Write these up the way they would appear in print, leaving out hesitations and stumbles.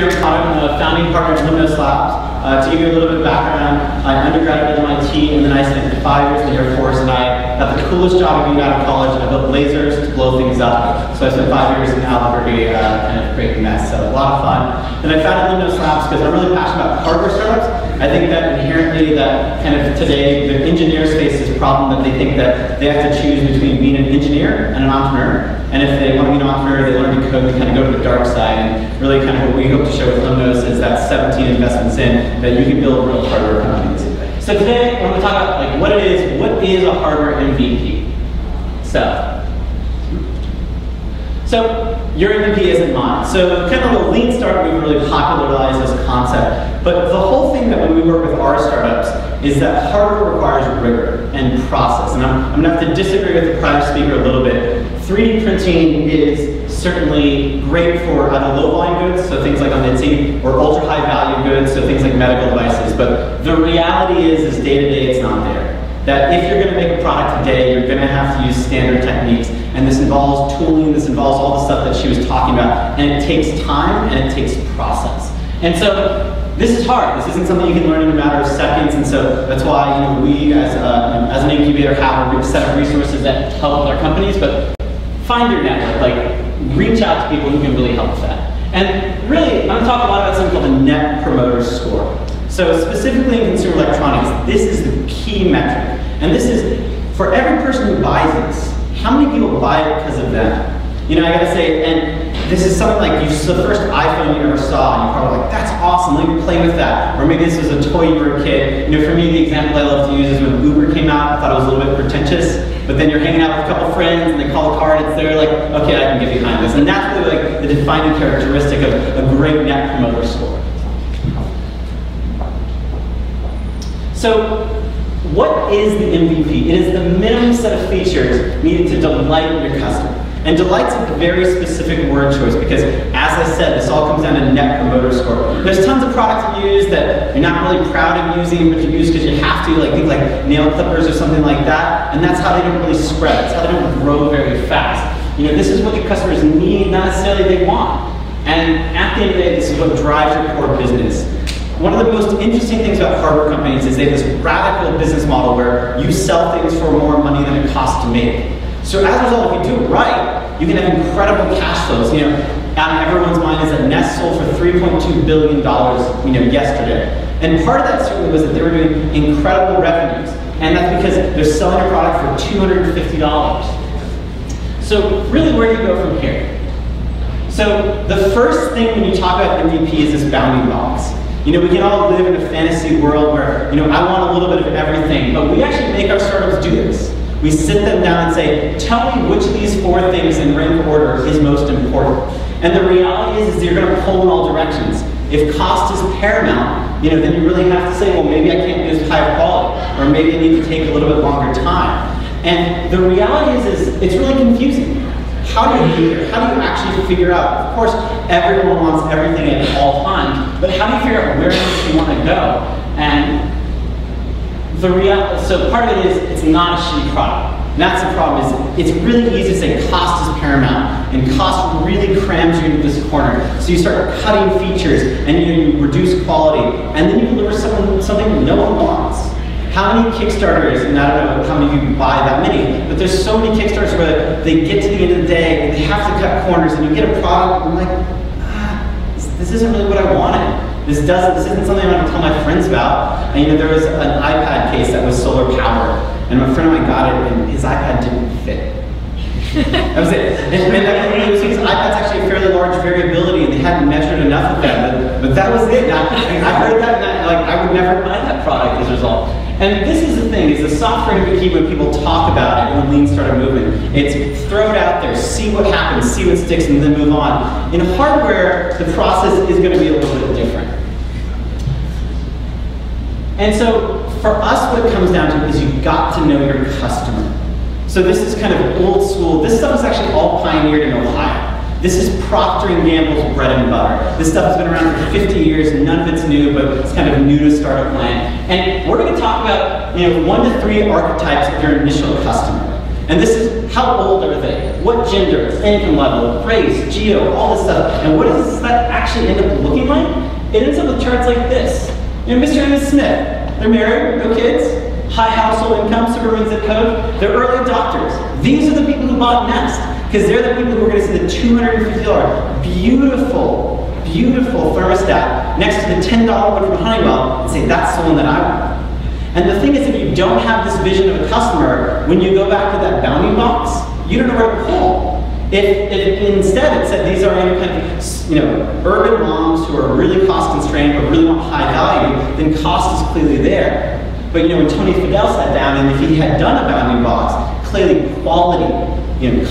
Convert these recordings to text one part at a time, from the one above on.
I'm a founding partner at Lemnos Labs. To give you a little bit of background, I undergraduate at MIT, and then I spent 5 years in the Air Force, and I got the coolest job of being out of college. I built lasers to blow things up. So I spent 5 years in Albuquerque kind of creating that, so a lot of fun. And I founded Lemnos Labs because I'm really passionate about hardware startups. I think that inherently that kind of today, the engineers face this problem that they think that they have to choose between being an engineer and an entrepreneur. And if they want to be an entrepreneur, they learn to code and kind of go to the dark side. And really kind of what we hope to show with Lemnos is that 17 investments in, that you can build real hardware companies. So today, we're going to talk about like what is a hardware MVP? So your MVP isn't mine. So kind of a lean startup, we've really popularized this concept. But the whole thing that when we work with our startups is that hardware requires rigor and process. And I'm going to have to disagree with the prior speaker a little bit. 3D printing is certainly great for either low volume goods, so things like on Etsy, or ultra high value goods, so things like medical devices. But the reality is day to day it's not there. That if you're going to make a product today, you're going to have to use standard techniques. And this involves tooling, this involves all the stuff that she was talking about. And it takes time and it takes process. And so this is hard. This isn't something you can learn in a matter of seconds. And so that's why we as an incubator have a set of resources that help with our companies. But find your network, like reach out to people who can really help with that. And really, I'm going to talk a lot about something called the Net Promoter Score. So specifically in consumer electronics, this is the key metric. And this is, for every person who buys this, how many people buy it because of them? You know, I gotta say, and this is something like the first iPhone you ever saw, and you're probably like, that's awesome, let me play with that. Or maybe this was a toy you were a kid. You know, for me, the example I love to use is when Uber came out. I thought it was a little bit pretentious, but then you're hanging out with a couple friends, and they call a car, and it's there, like, okay, I can get behind this. And that's really like the defining characteristic of a great Net Promoter Score. So, what is the MVP? It is the minimum set of features needed to delight your customer. And delight's a very specific word choice because, as I said, this all comes down to Net Promoter Score. There's tons of products you use that you're not really proud of using, but you use because you have to, like things like nail clippers or something like that. And that's how they don't really spread. That's how they don't grow very fast. You know, this is what your customers need, not necessarily they want. And at the end of the day, this is what drives your core business. One of the most interesting things about hardware companies is they have this radical business model where you sell things for more money than it costs to make. So as a result, if you do it right, you can have incredible cash flows. You know, on everyone's mind is that Nest sold for $3.2 billion, yesterday. And part of that certainly was that they were doing incredible revenues. And that's because they're selling a product for $250. So really, where do you go from here? So the first thing when you talk about MVP is this bounding box. You know, we can all live in a fantasy world where, I want a little bit of everything, but we actually make our startups do this. We sit them down and say, tell me which of these 4 things in rank order is most important. And the reality is you're going to pull in all directions. If cost is paramount, then you really have to say, well, maybe I can't do this high quality, or maybe I need to take a little bit longer time. And the reality is it's really confusing. How do you do it? How do you actually figure out? Of course, everyone wants everything at all times, but how do you figure out where you want to go? And so part of it is it's not a shitty product. And that's the problem is it's really easy to say cost is paramount, and cost really crams you into this corner. So you start cutting features, and you reduce quality, and then you deliver something no one wants. How many Kickstarters, and I don't know how many of you buy that many, but there's so many Kickstarters where they get to the end of the day and they have to cut corners, and you get a product and I'm like, this isn't really what I wanted. This isn't something I'm going to tell my friends about. And there was an iPad case that was solar powered, and my friend of mine got it, and his iPad didn't fit. That was it. And it was because iPad's actually a fairly large variability, and they hadn't measured enough of that. But that was it. I heard that, and I would never buy that product as a result. And this is the thing, is the software MVP, when people talk about it, when Lean started moving, it's throw it out there, see what happens, see what sticks, and then move on. In hardware, the process is going to be a little bit different. And so, for us, what it comes down to is you've got to know your customer. So this is kind of old school. This stuff is actually all pioneered in Ohio. This is Procter & Gamble's bread and butter. This stuff has been around for 50 years, none of it's new, but it's kind of new to startup land. And we're going to talk about 1 to 3 archetypes of your initial customer. And this is how old are they, what gender, income level, race, geo, all this stuff. And what does that actually end up looking like? It ends up with charts like this. You know, Mr. and Ms. Smith, they're married, no kids, high household income, suburban zip code, they're early adopters. These are the people who bought Nest, because they're the people who are going to see the $250 beautiful, beautiful thermostat next to the $10 one from Honeywell and say, that's the one that I want. And the thing is, if you don't have this vision of a customer, when you go back to that bounding box, you don't know where to pull. If instead it said these are any kind of, urban moms who are really cost constrained but really want high value, then cost is clearly there. But when Tony Fadell sat down and if he had done a bounding box, clearly quality,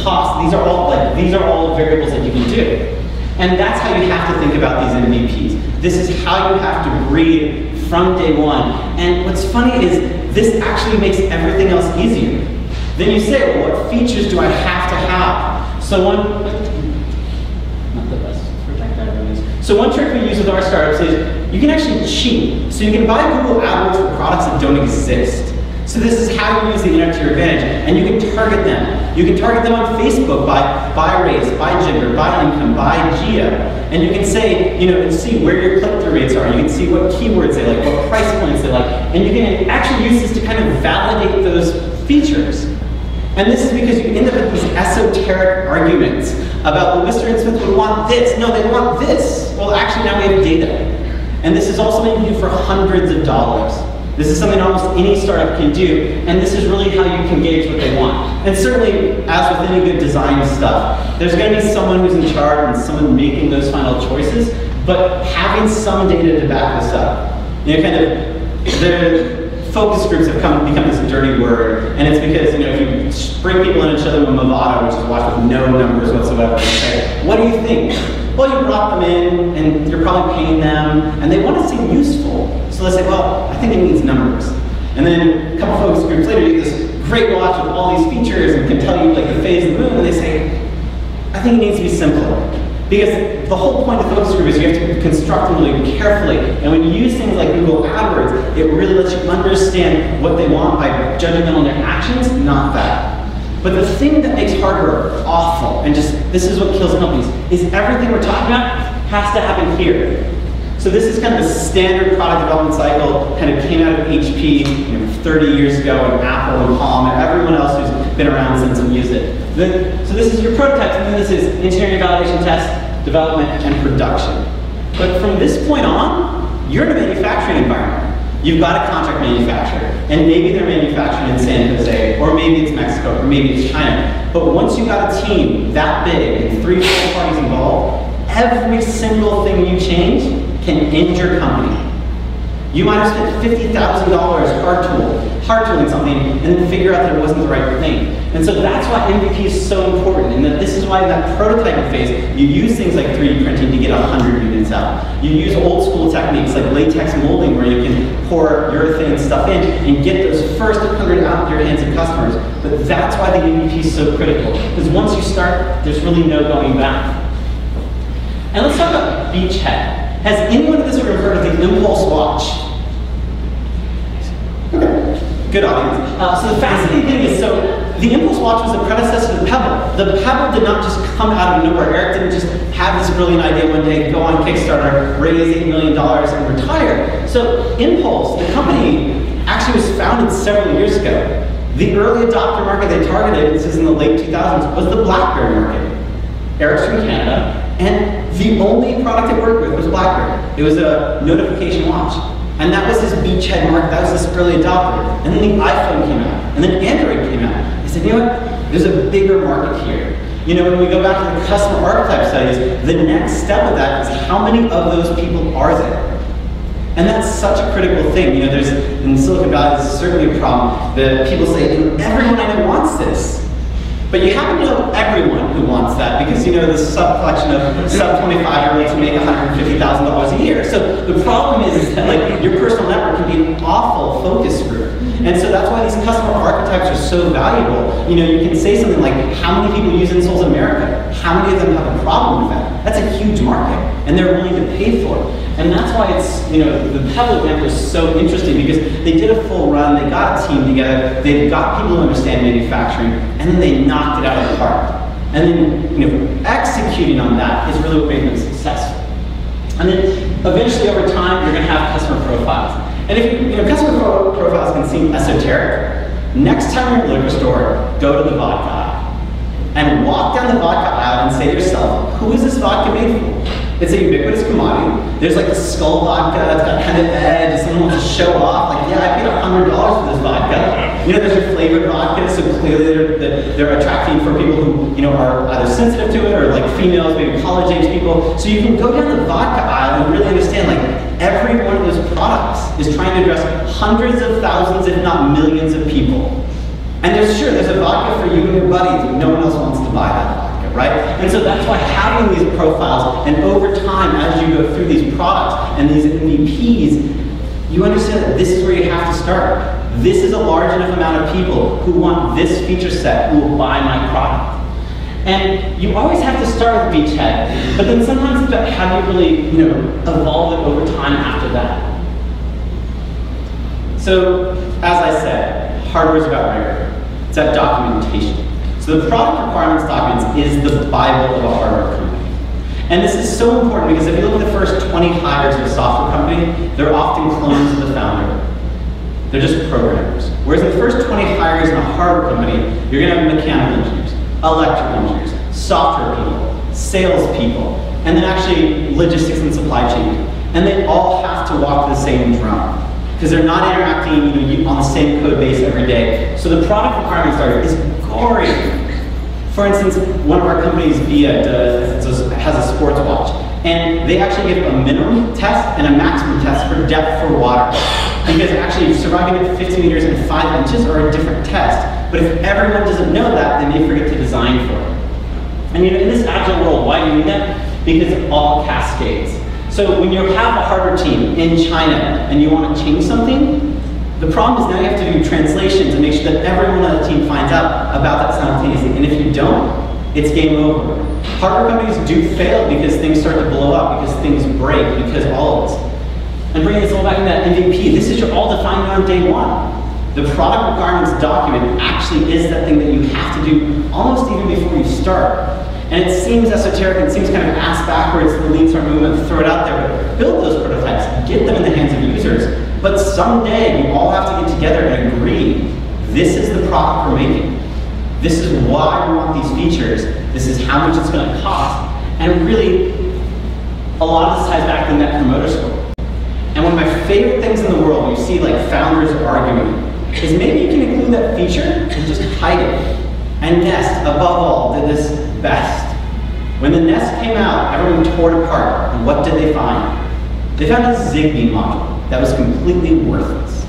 cost, these are all variables that you can do. And that's how you have to think about these MVPs. This is how you have to breed from day one. And what's funny is this actually makes everything else easier. Then you say, well, what features do I have to have? So one trick we use with our startups is you can actually cheat. So you can buy Google AdWords for products that don't exist. So this is how you use the internet to your advantage, and you can target them. You can target them on Facebook by race, by gender, by income, by geo. And you can say, and see where your click-through rates are. You can see what keywords they like, what price points they like. And you can actually use this to kind of validate those features. And this is because you end up with these esoteric arguments about, well, Mr. and Smith would want this. No, they want this. Well, actually, now we have data. And this is also something you can do for hundreds of dollars. This is something almost any startup can do, and this is really how you can gauge what they want. And certainly, as with any good design stuff, there's going to be someone who's in charge and someone making those final choices, but having some data to back this up. The focus groups have become this dirty word, and it's because if you bring people in and show them a Movado, which is watched with no numbers whatsoever, and say, what do you think? Well, you brought them in, and you're probably paying them, and they want to seem useful. So they say, well, I think it needs numbers. And then a couple focus groups later, you get this great watch with all these features and can tell you like the phase of the moon, and they say, I think it needs to be simpler. Because the whole point of focus group is you have to construct them really carefully. And when you use things like Google AdWords, it really lets you understand what they want by judging them on their actions, not that. But the thing that makes hardware awful, and this is what kills companies, is everything we're talking about has to happen here. So this is kind of the standard product development cycle, kind of came out of HP 30 years ago, and Apple and Palm, and everyone else who's been around since and used it. So this is your prototypes, and then this is engineering, validation, test, development, and production. But from this point on, you're in a manufacturing environment. You've got a contract manufacturer, and maybe they're manufacturing in San Jose, or maybe it's Mexico, or maybe it's China. But once you've got a team that big and 3 or 4 parties involved, every single thing you change can end your company. You might have spent $50,000 hard tooling something, and then figure out that it wasn't the right thing. And so that's why MVP is so important, and that this is why in that prototyping phase, you use things like 3D printing to get 100 units out. You use old school techniques like latex molding, where you can pour urethane stuff in and get those first 100 out in your hands of customers. But that's why the MVP is so critical, because once you start, there's really no going back. And let's talk about beachhead. Has anyone in this room heard of the Impulse watch? Okay, good audience. So the fascinating thing is, the Impulse watch was the predecessor to the Pebble. The Pebble did not just come out of nowhere. Eric didn't just have this brilliant idea one day, go on Kickstarter, raise $8 million, and retire. So Impulse, the company, actually was founded several years ago. The early adopter market they targeted, this is in the late 2000s, was the BlackBerry market. Eric's from Canada, and the only product it worked with was BlackBerry. It was a notification watch. And that was his beachhead market, that was this early adopter. And then the iPhone came out, and then Android came out. He said, you know what, there's a bigger market here. When we go back to the customer archetype studies, the next step of that is how many of those people are there? And that's such a critical thing. There's, in Silicon Valley, this is certainly a problem that people say, everyone I know wants this. But you happen to know everyone who wants that, because the sub-collection of sub-25-year-olds who make $150,000 a year. So the problem is that your personal network can be an awful focus group. And so that's why these customer archetypes are so valuable. You know, you can say something like, how many people use insoles in America? How many of them have a problem with that? That's a huge market, and they're willing to pay for it. And that's why it's, you know, the Pebble example is so interesting, because they did a full run, they got a team together, they got people who understand manufacturing, and then they knocked it out of the park. And then, you know, executing on that is really what made them successful. And then eventually over time, you're going to have customer profiles. And if you know, customer profiles can seem esoteric, next time you're at a liquor store, go to the vodka aisle. And walk down the vodka aisle and say to yourself, who is this vodka made for? It's a ubiquitous commodity. There's like the skull vodka, it's got kind of edge, someone wants to show off, like, yeah, I paid $100 for this vodka. You know, there's your flavored vodka, so clearly they're attracting for people who, you know, are either sensitive to it, or like females, maybe college-age people. So you can go down the vodka aisle and really understand, like, every one of those products is trying to address hundreds of thousands, if not millions of people. And there's a vodka for you and your buddies, but no one else wants to buy that vodka, right? And so that's why having these profiles, and over time, as you go through these products and these MVPs, you understand that this is where you have to start. This is a large enough amount of people who want this feature set, who will buy my product. And you always have to start with beachhead, but then sometimes it's about how do you really, you know, evolve it over time after that. So, as I said, hardware is about rigor. It's about documentation. So the product requirements documents is the Bible of a hardware company. And this is so important because if you look at the first 20 hires of a software company, they're often clones of the founder. They're just programmers. Whereas in the first 20 hires in a hardware company, you're going to have mechanical engineers, electrical engineers, software people, sales people, and then actually logistics and supply chain people. And they all have to walk the same drum, because they're not interacting, you know, on the same code base every day. So the product requirements are is gory. For instance, one of our companies, Via, has a sports watch, and they actually give a minimum test and a maximum test for depth for water. Because actually surviving at 50 meters and 5 inches are a different test. But if everyone doesn't know that, they may forget to design for it. And you know, in this agile world, why do you need that? Because it all cascades. So when you have a hardware team in China and you want to change something, the problem is now you have to do translation to make sure that everyone on the team finds out about that simultaneously. And if you don't, it's game over. Hardware companies do fail because things start to blow up, because things break, because all of this. And bringing this all back to that MVP, this is your all defined on day one. The product requirements document actually is that thing that you have to do almost even before you start. And it seems esoteric, and it seems kind of ass backwards, the lean start movement, throw it out there, but build those prototypes, get them in the hands of users. But someday, you all have to get together and agree, this is the product we're making. This is why we want these features. This is how much it's going to cost. And really, a lot of this ties back to the Net Promoter Score. And one of my favorite things in the world, when you see like founders arguing, is maybe you can include that feature and just hide it. And Nest, above all, did this best. When the Nest came out, everyone tore it apart, and what did they find? They found a Zigbee module that was completely worthless.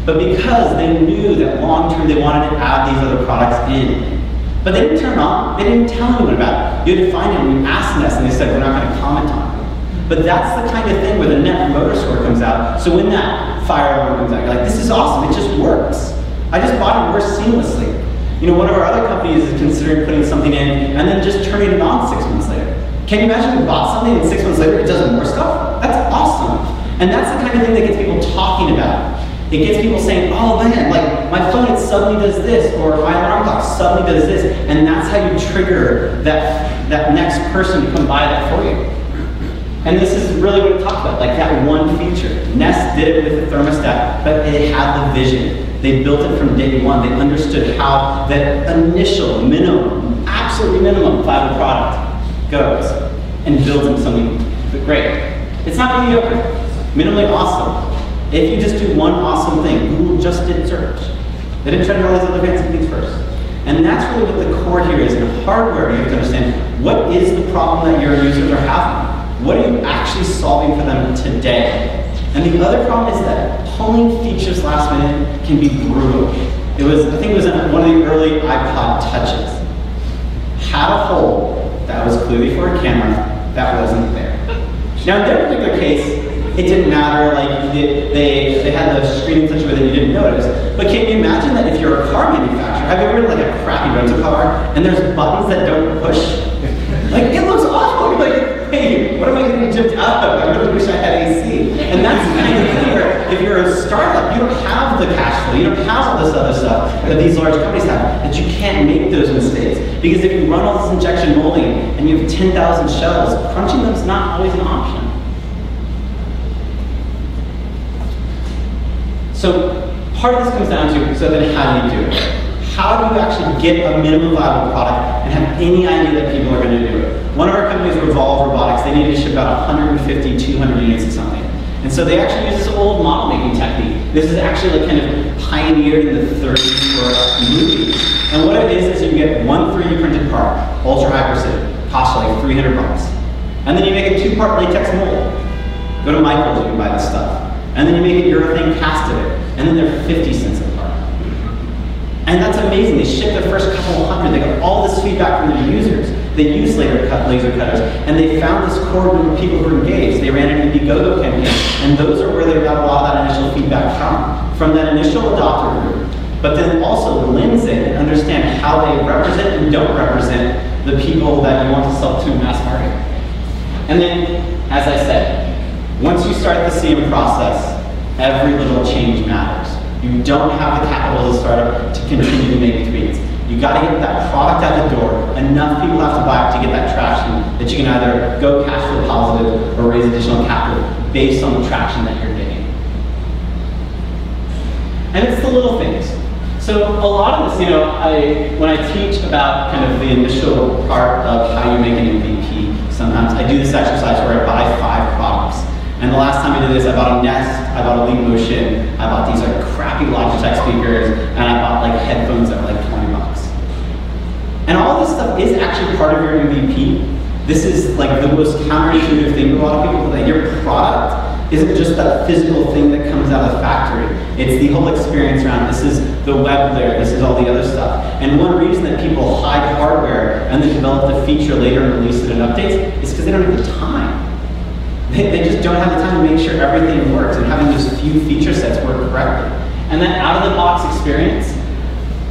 But because they knew that long-term they wanted to add these other products in, but they didn't turn it on, they didn't tell anyone about it. You had to find it when you asked Nest, and they said, we're not going to comment on it. But that's the kind of thing where the Net Promoter Score comes out. So when that fire alarm comes out, you're like, this is awesome, it just works. I just bought it, it works seamlessly. You know, one of our other companies is considering putting something in and then just turning it on 6 months later. Can you imagine we bought something and 6 months later it does more stuff? That's awesome. And that's the kind of thing that gets people talking about. It gets people saying, oh man, like my phone, it suddenly does this, or my alarm clock suddenly does this, and that's how you trigger that next person to come buy that for you. And this is really what it talks about, like that one feature. Nest did it with the thermostat, but it had the vision. They built it from day one. They understood how that initial minimum, absolutely minimum viable product goes, and builds them something great. It's not mediocre, minimally awesome. If you just do one awesome thing, Google just did search. They didn't try to do all these other fancy things first. And that's really what the core here is. In hardware, you have to understand, what is the problem that your users are having? What are you actually solving for them today? And the other problem is that pulling features last minute can be brutal. It was, I think it was one of the early iPod touches. Had a hole that was clearly for a camera that wasn't there. Now in their particular case, it didn't matter, like they had the screen in such a way that you didn't notice. But can you imagine that if you're a car manufacturer, have you ever like a crappy rental car and there's buttons that don't push? Like, it looks awful. You're like, hey, what am I getting gypped out of? I really wish I had AC. And that's the kind of thing where if you're a startup, you don't have the cash flow, you don't have all this other stuff that these large companies have, that you can't make those mistakes. Because if you run all this injection molding and you have 10,000 shells, crunching them is not always an option. So part of this comes down to, so then how do you do it? How do you actually get a minimum viable product and have any idea that people are going to do it? One of our companies, Revolve Robotics, they needed to ship about 150, 200 units of something. And so they actually use this old model making technique. This is actually like kind of pioneered in the 30s for movies. And what it is you get one 3D printed part, ultra high precision, costs like $300 bucks. And then you make a 2-part latex mold. Go to Michael's, you can buy this stuff. And then you make a urethane cast of it. And then they're 50 cents a part. And that's amazing. They ship the first couple hundred. They got all this feedback from their users. They use laser cutters, and they found this core group of people who were engaged. They ran an Indiegogo campaign, and those are where they got a lot of that initial feedback from that initial adopter group. But then also lens in and understand how they represent and don't represent the people that you want to sell to mass market. And then, as I said, once you start the CM process, every little change matters. You don't have the capital as a startup to continue to make tweaks. You got to get that product out the door. Enough people have to buy it to get that traction that you can either go cash flow positive or raise additional capital based on the traction that you're getting. And it's the little things. So a lot of this, when I teach about kind of the initial part of how you make an MVP, sometimes I do this exercise where I buy 5 products. And the last time I did this, I bought a Nest, I bought a Leap Motion, I bought these like crappy Logitech speakers, and I bought like headphones that were like 20 bucks. And all this stuff is actually part of your MVP. This is like the most counterintuitive thing to a lot of people, that your product isn't just that physical thing that comes out of the factory. It's the whole experience around, this is the web layer, this is all the other stuff. And one reason that people hide hardware and then develop the feature later and release it in updates is because they don't have the time. They just don't have the time to make sure everything works, and having those few feature sets work correctly. And that out-of-the-box experience,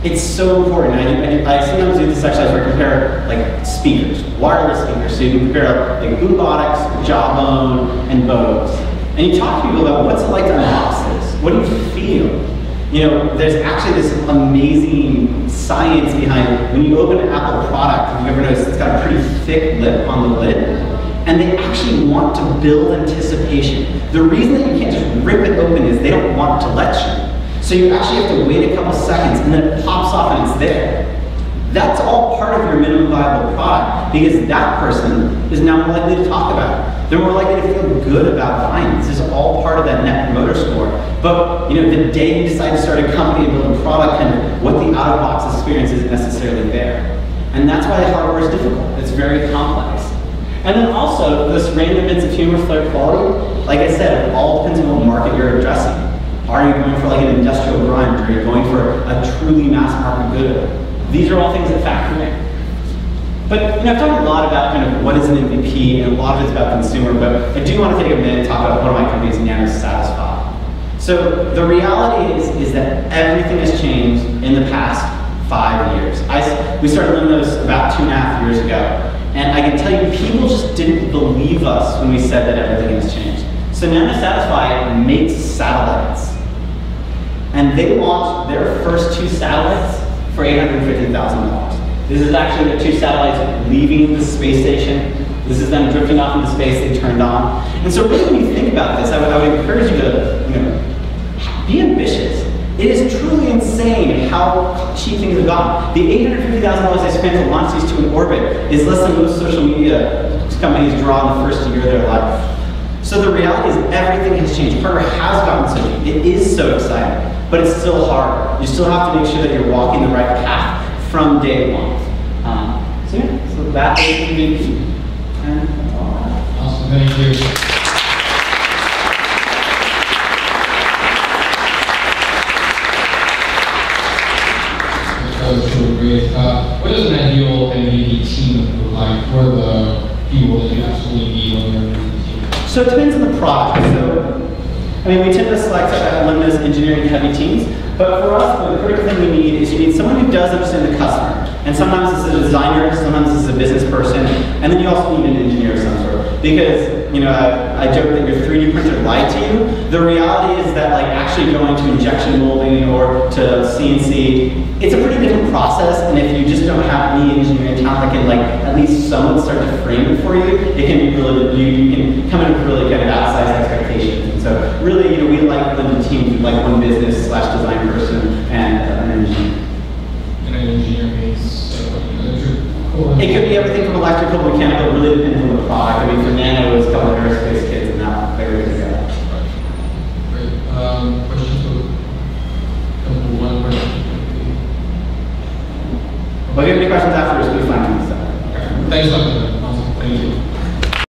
it's so important. I sometimes do this exercise where I compare like speakers, wireless speakers. So you can compare like Bluebotics, Jawbone, and Bose. And you talk to people about what's it like to unbox this? What do you feel? There's actually this amazing science behind when you open an Apple product, if you've ever noticed, it's got a pretty thick lip on the lid. And they actually want to build anticipation. The reason that you can't just rip it open is they don't want to let you. So you actually have to wait a couple seconds, and then it pops off and it's there. That's all part of your minimum viable product, because that person is now more likely to talk about it. They're more likely to feel good about buying. This is all part of that net promoter score. But the day you decide to start a company and build a product, and what the out-of-box experience isn't necessarily there. And that's why the hardware is difficult. It's very complex. And then also, this random bits of humor, flair, quality, like I said, it all depends on what market you're addressing. Are you going for like an industrial grind, or are you going for a truly mass market good? These are all things that factor in. But I've talked a lot about kind of what is an MVP, and a lot of it's about consumer, but I do want to take a minute and talk about one of my companies, Lemnos Satisfy. So the reality is that everything has changed in the past 5 years. We started Lemnos about 2.5 years ago. And I can tell you, people just didn't believe us when we said that everything has changed. So Lemnos Satisfy makes satellites. And they launched their first 2 satellites for $850,000. This is actually the 2 satellites leaving the space station. This is them drifting off into space they turned on. And so really when you think about this, I would encourage you to be ambitious. It is truly insane how cheap things have gotten. The $850,000 I spent to launch these 2 in orbit is less than most social media companies draw in the first year of their life. So the reality is everything has changed. Hardware has gotten so cheap. It is so exciting, but it's still hard. You still have to make sure that you're walking the right path from day one. So that is the MVP. And that's all I have. Awesome, thank you. That was really great. What does an ideal MVP team look like? What are the people that you absolutely need on your MVP team? So So it depends on the product. So, I mean, we tend to select Lemnos engineering heavy teams, but for us, the critical thing we need is you need someone who does understand the customer. And sometimes this is a designer, sometimes this is a business person, and then you also need an engineer of some sort. Because, you know, I joke that your 3D printer lied to you. The reality is that, like, actually going to injection molding or to CNC, it's a pretty different process, and if you just don't have any engineering talent that can, like, at least somewhat start to frame it for you, it can be really, you can come in with really kind of outsized expectations. And so, really, you know, we like blended teams with, like, one business / design person and an engineer. And an engineer means It could be everything from electrical to mechanical, it really depends on the product. I mean, for Nano, it was a couple of aerospace kids, and now they're ready to go. Great. Questions for number one question? Well, if you have any questions afterwards, please find me. Okay. Thanks a lot.